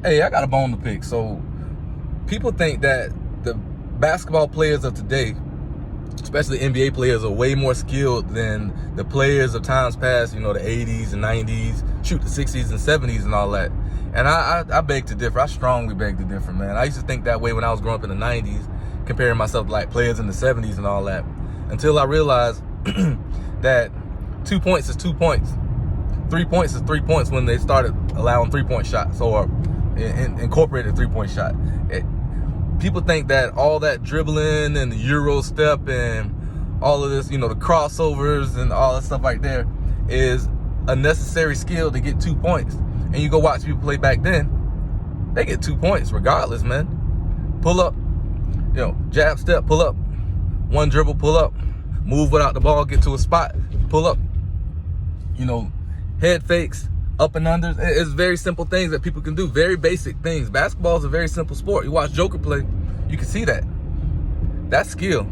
Hey, I got a bone to pick. So people think that the basketball players of today, especially NBA players, are way more skilled than the players of times past, you know, the 80s and 90s, shoot, the 60s and 70s and all that. And I beg to differ. I strongly beg to differ, man. I used to think that way when I was growing up in the 90s, comparing myself to like players in the 70s and all that, until I realized that 2 points is 2 points. 3 points is 3 points when they started allowing 3-point shots or incorporated 3-point shot. People think that all that dribbling and the Euro step and all of this, you know, the crossovers and all that stuff like there is a necessary skill to get 2 points. And you go watch people play back then, they get 2 points regardless, man. Pull up, you know, jab step, pull up, one dribble, pull up, move without the ball, get to a spot, pull up, you know, head fakes, up and unders. It's very simple things that people can do, very basic things. Basketball is a very simple sport. You watch Joker play, you can see that. That's skill.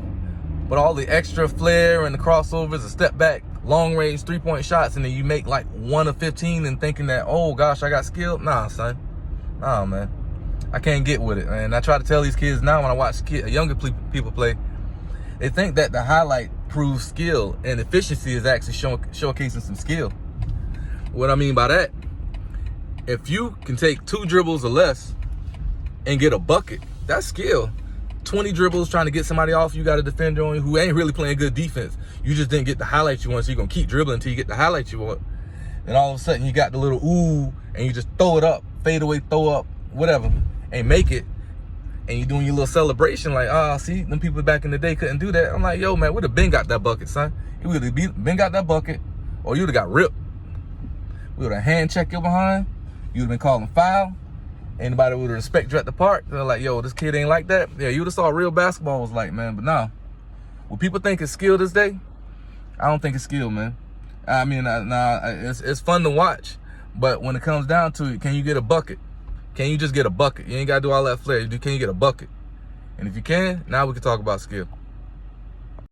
But all the extra flair and the crossovers, the step back, long range 3-point shots, and then you make like 1 of 15 and thinking that, oh gosh, I got skill. Nah, son. Nah, man. I can't get with it, man. I try to tell these kids now when I watch younger people play, they think that the highlight proves skill and efficiency is actually showcasing some skill. What I mean by that, if you can take 2 dribbles or less and get a bucket, that's skill. 20 dribbles trying to get somebody off, you got a defender on you who ain't really playing good defense. You just didn't get the highlight you want, so you're going to keep dribbling until you get the highlight you want. And all of a sudden, you got the little ooh, and you just throw it up, fade away, throw up, whatever, and make it. And you're doing your little celebration like, see, them people back in the day couldn't do that. I'm like, yo, man, we'd have been got that bucket, son. You would have been got that bucket, or you would have got ripped. We would have hand checked your behind. You would have been calling foul. Anybody would respect you at the park. They're like, yo, this kid ain't like that. Yeah, you would have saw real basketball was like, man. But nah, what people think is skill this day, I don't think it's skill, man. I mean, it's fun to watch. But when it comes down to it, can you get a bucket? Can you just get a bucket? You ain't got to do all that flair. Can you get a bucket? And if you can, now we can talk about skill.